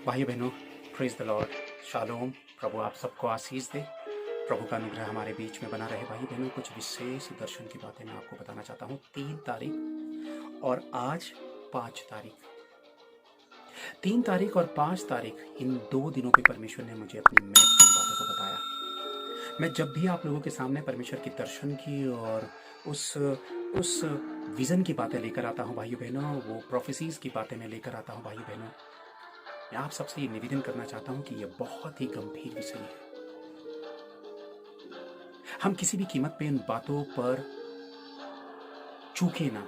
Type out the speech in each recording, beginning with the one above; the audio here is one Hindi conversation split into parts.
भाई बहनों, प्रेज द लॉर्ड, शालोम। प्रभु आप सबको आशीष दे। प्रभु का अनुग्रह हमारे बीच में बना रहे। भाई बहनों, कुछ विशेष दर्शन की बातें मैं आपको बताना चाहता हूँ। 3 तारीख और आज 5 तारीख, 3 तारीख और 5 तारीख, इन 2 दिनों पे परमेश्वर ने मुझे अपनी महत्वपूर्ण बातों को बताया। मैं जब भी आप लोगों के सामने परमेश्वर के दर्शन की और उस विजन की बातें लेकर आता हूँ भाइयों बहनों, वो प्रोफेसीज की बातें मैं लेकर आता हूँ भाइयों बहनों, मैं आप सबसे ये निवेदन करना चाहता हूं कि यह बहुत ही गंभीर विषय है। हम किसी भी कीमत पे इन बातों पर चूके ना।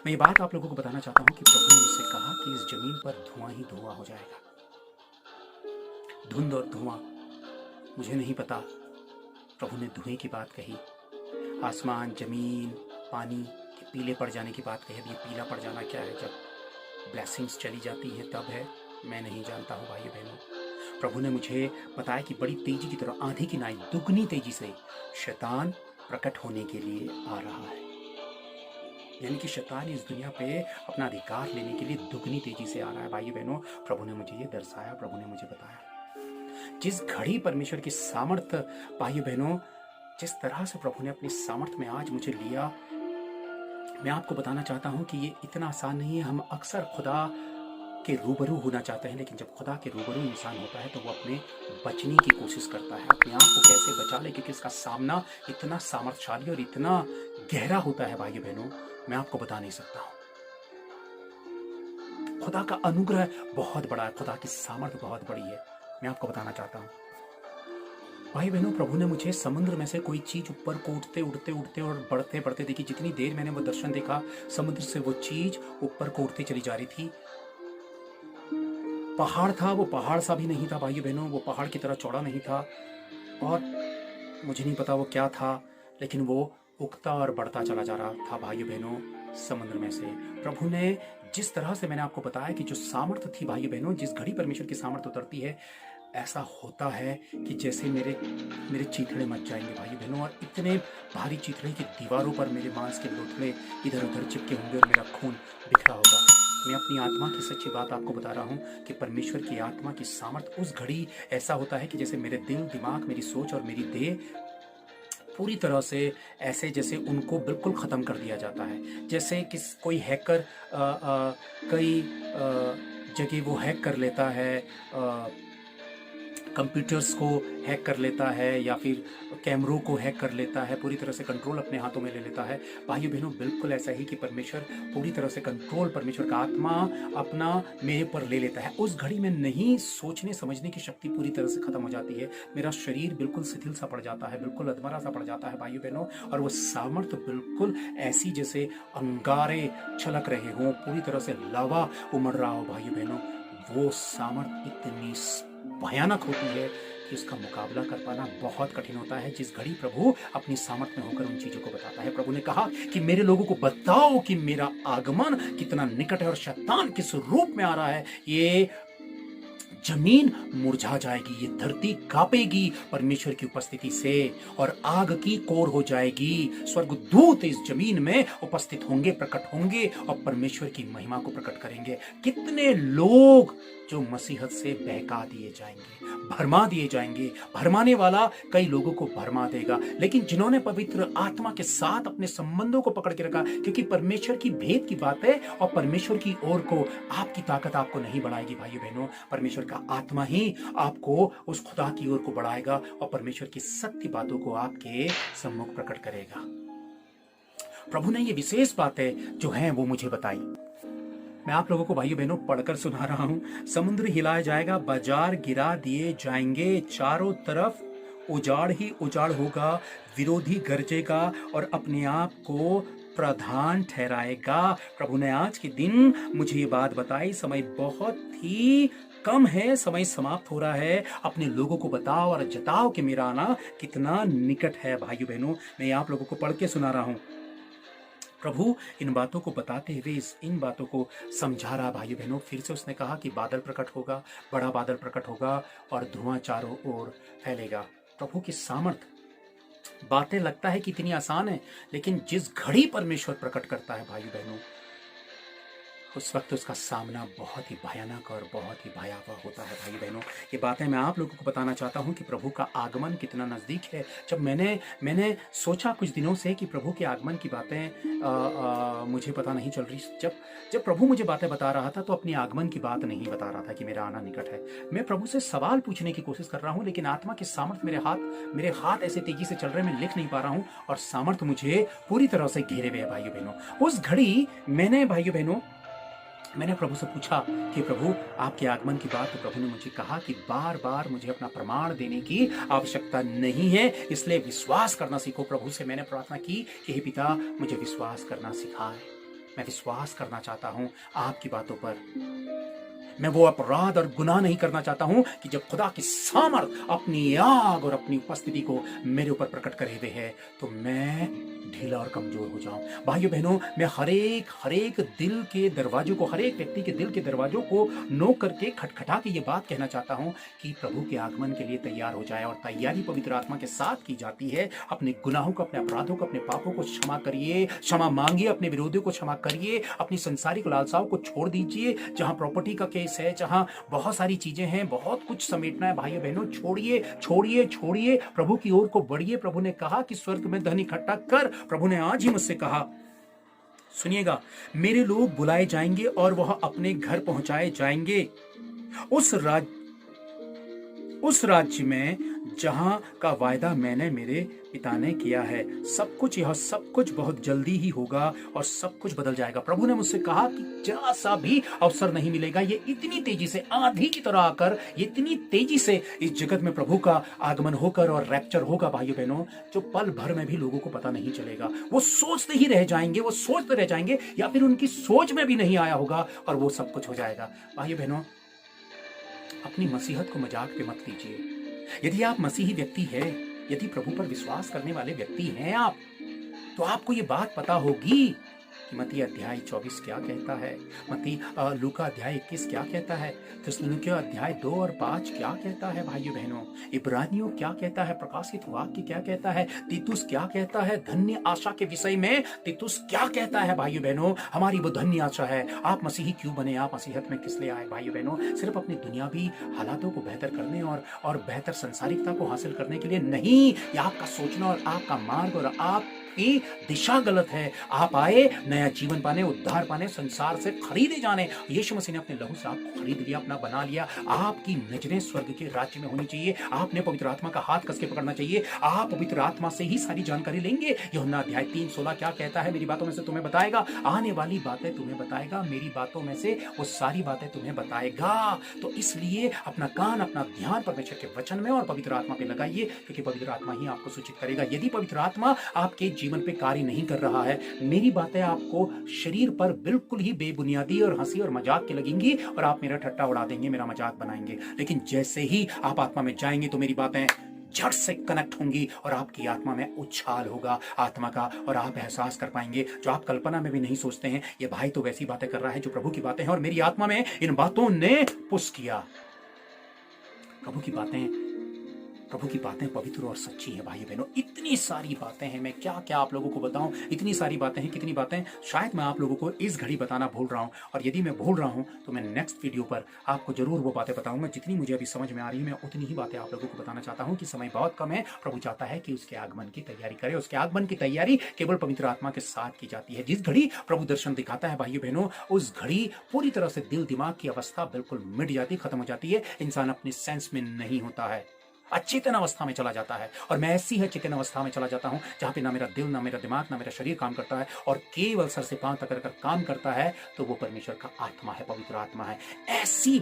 मैं ये बात आप लोगों को बताना चाहता हूं कि प्रभु ने मुझसे कहा कि इस जमीन पर धुआं ही धुआं हो जाएगा। धुंध और धुआं, मुझे नहीं पता। प्रभु ने धुएं की बात कही, आसमान, जमीन, पानी के पीले पड़ जाने की बात कही। अब ये पीला पड़ जाना क्या है? जब ब्लेसिंग्स चली जाती हैं तब है, मैं नहीं जानता हूँ भाइयों बहनों। प्रभु ने मुझे बताया कि बड़ी तेजी की तरह, आंधी की नाई दुगनी तेजी से शैतान प्रकट होने के लिए आ रहा है। यानी कि शैतान इस दुनिया पे अपना अधिकार लेने के लिए दुगनी तेजी से आ रहा है भाइयों बहनों। प्रभु ने मुझे ये दर्शाया, प्रभु ने मुझे बताया। जिस घड़ी परमेश्वर की सामर्थ्य, भाइयों बहनों, जिस तरह से प्रभु ने अपनी सामर्थ्य में आज मुझे लिया, मैं आपको बताना चाहता हूं कि ये इतना आसान नहीं है। हम अक्सर खुदा के रूबरू होना चाहते हैं, लेकिन जब खुदा के रूबरू इंसान होता है तो वो अपने बचने की कोशिश करता है, अपने आप को कैसे बचा ले, क्योंकि इसका सामना इतना सामर्थ्यशाली और इतना गहरा होता है भाइयों बहनों, मैं आपको बता नहीं सकता हूं। खुदा का अनुग्रह बहुत बड़ा है, खुदा की सामर्थ्य बहुत बड़ी है, मैं आपको बताना चाहता हूं। भाई बहनों, प्रभु ने मुझे समुद्र में से कोई चीज ऊपर को उठते उठते उठते और बढ़ते बढ़ते देखी। जितनी देर मैंने वो दर्शन देखा, समुद्र से वो चीज ऊपर को उठती चली जा रही थी। पहाड़ था, वो पहाड़ सा भी नहीं था भाइयों बहनों, वो पहाड़ की तरह चौड़ा नहीं था, और मुझे नहीं पता वो क्या था, लेकिन वो उगता और बढ़ता चला जा रहा था भाइयों बहनों समुद्र में से। प्रभु ने जिस तरह से, मैंने आपको बताया कि जो सामर्थ्य थी भाइयों बहनों, जिस घड़ी परमेश्वर की सामर्थ्य उतरती है, ऐसा होता है कि जैसे मेरे मेरे चीथड़े मच जाएंगे भाइयों बहनों, और इतने भारी चीथड़े की दीवारों पर मेरे मांस के लोथड़े इधर उधर चिपके होंगे और मेरा खून बिखरा होगा। मैं अपनी आत्मा की सच्ची बात आपको बता रहा हूँ कि परमेश्वर की आत्मा की सामर्थ्य उस घड़ी ऐसा होता है कि जैसे मेरे दिल, दिमाग, मेरी सोच और मेरी देह पूरी तरह से ऐसे, जैसे उनको बिल्कुल ख़त्म कर दिया जाता है। जैसे कोई हैकर कई जगह वो हैक कर लेता है, कंप्यूटर्स को हैक कर लेता है, या फिर कैमरों को हैक कर लेता है, पूरी तरह से कंट्रोल अपने हाथों में ले लेता है। भाइयों बहनों, बिल्कुल ऐसा ही कि परमेश्वर पूरी तरह से कंट्रोल, परमेश्वर का आत्मा अपना मेरे पर ले लेता है। उस घड़ी में नहीं सोचने समझने की शक्ति पूरी तरह से खत्म हो जाती है। मेरा शरीर बिल्कुल शिथिल सा पड़ जाता है, बिल्कुल अधमरा सा पड़ जाता है भाइयों बहनों, और वो सामर्थ्य बिल्कुल ऐसी जैसे अंगारे छलक रहे हों, पूरी तरह से लावा उमड़ रहा हो भाइयों बहनों। वो सामर्थ्य इतनी भयानक होती है कि उसका मुकाबला कर पाना बहुत कठिन होता है। जिस घड़ी प्रभु अपनी सामर्थ्य में होकर उन चीजों को बताता है, प्रभु ने कहा कि मेरे लोगों को बताओ कि मेरा आगमन कितना निकट है और शैतान किस रूप में आ रहा है। ये जमीन मुरझा जाएगी, ये धरती कांपेगी परमेश्वर की उपस्थिति से, और आग की कोर हो जाएगी। स्वर्गदूत इस जमीन में उपस्थित होंगे, प्रकट होंगे और परमेश्वर की महिमा को प्रकट करेंगे। कितने लोग जो मसीहत से बहका दिए जाएंगे, भरमा दिए जाएंगे। भरमाने वाला कई लोगों को भरमा देगा, लेकिन जिन्होंने पवित्र आत्मा के साथ अपने संबंधों को पकड़ के रखा, क्योंकि परमेश्वर की भेद की बात है और परमेश्वर की ओर को आपकी ताकत आपको नहीं बढ़ाएगी भाइयों बहनों, परमेश्वर का आत्मा ही आपको उस खुदा की ओर को बढ़ाएगा और परमेश्वर की सत्य बातों को आपके सम्मुख प्रकट करेगा। प्रभु ने ये विशेष बातें जो हैं वो मुझे बताई। मैं आप लोगों को भाइयों बहनों पढ़कर सुना रहा हूं। समुद्र हिलाया जाएगा, बाजार गिरा दिए जाएंगे, चारों तरफ उजाड़ ही उजाड़ होगा, विरोधी गरजेगा और अपने आप को प्रधान ठहराएगा। प्रभु ने आज के दिन मुझे ये बात बताई। समय बहुत ही कम है, समय समाप्त हो रहा है। अपने लोगों को बताओ और जताओ कि मेरा आना कितना निकट है भाइयों बहनों। मैं आप लोगों को पढ़ के सुना रहा हूं। प्रभु इन बातों को बताते हुए इन बातों को समझा रहा भाइयों बहनों। फिर से उसने कहा कि बादल प्रकट होगा, बड़ा बादल प्रकट होगा और धुआं चारों ओर फैलेगा। प्रभु की सामर्थ, बातें लगता है कि इतनी आसान है, लेकिन जिस घड़ी परमेश्वर प्रकट करता है भाइयों बहनों, उस वक्त उसका सामना बहुत ही भयानक और बहुत ही भयावह होता है भाई बहनों। ये बातें मैं आप लोगों को बताना चाहता हूँ कि प्रभु का आगमन कितना नज़दीक है। जब मैंने सोचा कुछ दिनों से कि प्रभु के आगमन की बातें मुझे पता नहीं चल रही। जब जब प्रभु मुझे बातें बता रहा था तो अपनी आगमन की बात नहीं बता रहा था कि मेरा आना निकट है। मैं प्रभु से सवाल पूछने की कोशिश कर रहा हूँ, लेकिन आत्मा की सामर्थ मेरे हाथ ऐसे तेजी से चल रहे हैं, मैं लिख नहीं पा रहा हूँ और सामर्थ मुझे पूरी तरह से घेरे हुए है भाइयों बहनों। उस घड़ी मैंने प्रभु से पूछा कि प्रभु आपके आगमन की बात, तो प्रभु ने मुझे कहा कि बार बार मुझे अपना प्रमाण देने की आवश्यकता नहीं है, इसलिए विश्वास करना सीखो। प्रभु से मैंने प्रार्थना की कि हे पिता मुझे विश्वास करना सिखाए। मैं विश्वास करना चाहता हूँ आपकी बातों पर। मैं वो अपराध और गुनाह नहीं करना चाहता हूं कि जब खुदा की सामर्थ अपनी आग और अपनी उपस्थिति को मेरे ऊपर प्रकट करे हुए है तो मैं ढीला और कमजोर हो जाऊं। भाइयों बहनों, मैं हर एक दिल के दरवाजों को, हर एक व्यक्ति के दिल के दरवाजों को नोक करके खटखटा के ये बात कहना चाहता हूं कि प्रभु के आगमन के लिए तैयार हो जाए। और तैयारी पवित्र आत्मा के साथ की जाती है। अपने गुनाहों को, अपने अपराधों को, अपने पापों को क्षमा करिए, क्षमा मांगिए, अपने विरोधियों को क्षमा करिए, अपनी संसारिक लालसाओं को छोड़ दीजिए। जहां प्रॉपर्टी का केस है, जहां बहुत सारी चीजें हैं, बहुत कुछ समेटना है, भाइयों बहनों छोड़िए छोड़िए छोड़िए, प्रभु की ओर को बढ़िए। प्रभु ने कहा कि स्वर्ग में धन इकट्ठा कर। प्रभु ने आज ही मुझसे कहा, सुनिएगा, मेरे लोग बुलाए जाएंगे और वह अपने घर पहुंचाए जाएंगे उस राज्य में जहां का वायदा मैंने मेरे पिता ने किया है। यह सब कुछ बहुत जल्दी ही होगा और सब कुछ बदल जाएगा। प्रभु ने मुझसे कहा कि जरा सा भी अवसर नहीं मिलेगा। ये इतनी तेजी से आंधी की तरह आकर, इतनी तेजी से इस जगत में प्रभु का आगमन होकर और रैप्चर होगा भाइयों बहनों, जो पल भर में भी लोगों को पता नहीं चलेगा। वो सोचते ही रह जाएंगे या फिर उनकी सोच में भी नहीं आया होगा और वो सब कुछ हो जाएगा। भाइयों बहनों, अपनी मसीहत को मजाक पे मत लीजिए। यदि आप मसीही व्यक्ति है, यदि प्रभु पर विश्वास करने वाले व्यक्ति हैं आप, तो आपको ये बात पता होगी कि मत्ती अध्याय 24 क्या कहता है, लूका अध्याय 21 क्या कहता है, थिस्सलुनीकियों अध्याय 2 और 5 क्या कहता है भाइयों बहनों, इब्रानियों क्या कहता है, प्रकाशित वाक्य क्या कहता है, तीतुस क्या कहता है, धन्य आशा के विषय में तीतुस क्या कहता है भाइयों बहनों। हमारी वो धन्य आशा है। आप मसीही क्यों बने, आप मसीहत में किस लिए आए भाइयों बहनों? सिर्फ अपनी दुनियावी हालातों को बेहतर करने और बेहतर संसारिकता को हासिल करने के लिए नहीं। ये आपका सोचना और आपका मार्ग और आप की दिशा गलत है। आप आए नया जीवन पाने, उद्धार पाने, संसार से खरीदे जाने। यीशु मसीह ने अपने लहू से आपको खरीद लिया, अपना बना लिया। आपकी नजरें स्वर्ग के राज्य में होनी चाहिए। आपने पवित्र आत्मा का हाथ कस के पकड़ना चाहिए। आप पवित्र आत्मा से ही सारी जानकारी लेंगे। यूहन्ना अध्याय 3:16 क्या कहता है, मेरी बातों में से तुम्हें बताएगा, आने वाली बातें तुम्हें बताएगा, मेरी बातों में से वो सारी बातें तुम्हें बताएगा। तो इसलिए अपना कान, अपना ध्यान परमेश्वर के वचन में और पवित्र आत्मा पे लगाइए, क्योंकि पवित्र आत्मा ही आपको सूचित करेगा। यदि पवित्र आत्मा आपके जीवन पे कार्य नहीं कर रहा है, मेरी बातें आपको शरीर पर बिल्कुल ही बेबुनियादी और हंसी और मजाक की लगेंगी और आप मेरा ठट्टा उड़ा देंगे, मेरा मजाक बनाएंगे। लेकिन जैसे ही आप आत्मा में जाएंगे तो मेरी बातें झट से कनेक्ट होंगी और आपकी आत्मा में उछाल होगा आत्मा का, और आप एहसास कर पाएंगे जो आप कल्पना में भी नहीं सोचते हैं। ये भाई तो वैसी बातें कर रहा है जो प्रभु की बातें हैं, और मेरी आत्मा में इन बातों ने पुश किया। प्रभु की बातें पवित्र और सच्ची है भाई बहनों। इतनी सारी बातें हैं, मैं क्या क्या आप लोगों को बताऊं। इतनी सारी बातें हैं, कितनी बातें शायद मैं आप लोगों को इस घड़ी बताना भूल रहा हूं, और यदि मैं भूल रहा हूं तो मैं नेक्स्ट वीडियो पर आपको जरूर वो बातें बताऊंगा। जितनी मुझे अभी समझ में आ रही है मैं उतनी ही बातें आप लोगों को बताना चाहता हूं कि समय बहुत कम है। प्रभु चाहता है कि उसके आगमन की तैयारी करें। उसके आगमन की तैयारी केवल पवित्र आत्मा के साथ की जाती है। जिस घड़ी प्रभु दर्शन दिखाता है भाइयों बहनों, उस घड़ी पूरी तरह से दिल दिमाग की अवस्था बिल्कुल मिट जाती, खत्म हो जाती है। इंसान अपने सेंस में नहीं होता है, अचेतन अवस्था में चला जाता है। और मैं ऐसी है चेतन अवस्था में चला जाता हूं जहां पे ना मेरा दिल, ना मेरा दिमाग, ना मेरा शरीर काम करता है, और केवल सर से पांव तक अगर काम करता है तो वो परमेश्वर का आत्मा है, पवित्र आत्मा है। ऐसी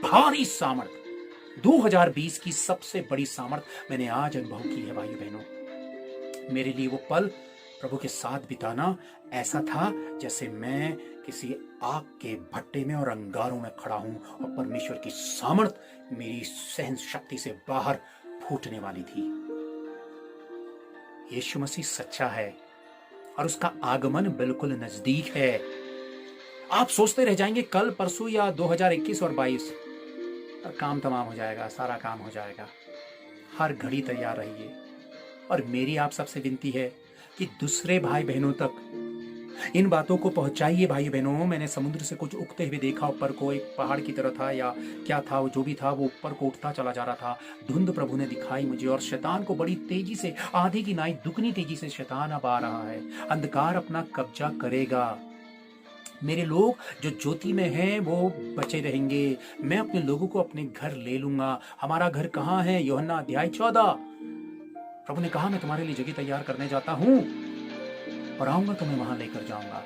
भारी सामर्थ, 2020 की सबसे बड़ी सामर्थ मैंने आज अनुभव की है भाइयों बहनों। मेरे लिए वो पल प्रभु के साथ बिताना ऐसा था जैसे मैं किसी आग के भट्टे में और अंगारों में खड़ा हूं और परमेश्वर की सामर्थ मेरी सहन शक्ति से बाहर फूटने वाली थी। यीशु मसीह सच्चा है और उसका आगमन बिल्कुल नजदीक है। आप सोचते रह जाएंगे कल, परसों या 2021 और 22 पर काम तमाम हो जाएगा, सारा काम हो जाएगा। हर घड़ी तैयार रहिए। और मेरी आप सबसे विनती है कि दूसरे भाई बहनों तक इन बातों को पहुंचाइए भाई बहनों। मैंने समुद्र से कुछ उगते हुए देखा, ऊपर को एक पहाड़ की तरह था या क्या था, वो जो भी था वो ऊपर को उठता चला जा रहा था। धुंध प्रभु ने दिखाई मुझे, और शैतान को बड़ी तेजी से, आधी की नाई दुगनी तेजी से शैतान अब आ रहा है। अंधकार अपना कब्जा करेगा। मेरे लोग जो ज्योति में हैं वो बचे रहेंगे। मैं अपने लोगों को अपने घर ले लूंगा। हमारा घर कहाँ है? यूहन्ना अध्याय 14। प्रभु ने कहा मैं तुम्हारे लिए जगह तैयार करने जाता हूँ और आऊंगा, तुम्हें वहां लेकर जाऊंगा।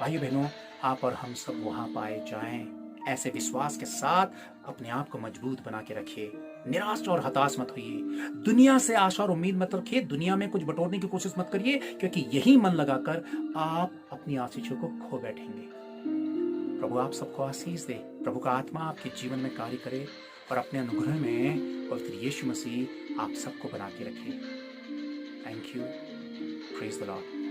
भाई बहनों, आप और हम सब वहां पाए जाएं। ऐसे विश्वास के साथ अपने आप को मजबूत बना के रखिए। निराश और हताश मत होइए। दुनिया से आशा और उम्मीद मत रखिए। दुनिया में कुछ बटोरने की कोशिश मत करिए, क्योंकि यही मन लगाकर आप अपनी आशीषों को खो बैठेंगे। प्रभु आप सबको आशीष दे। प्रभु का आत्मा आपके जीवन में कार्य करे और अपने अनुग्रह में पवित्र यीशु मसीह आप सबको बना के रखे। Thank you. Praise the Lord.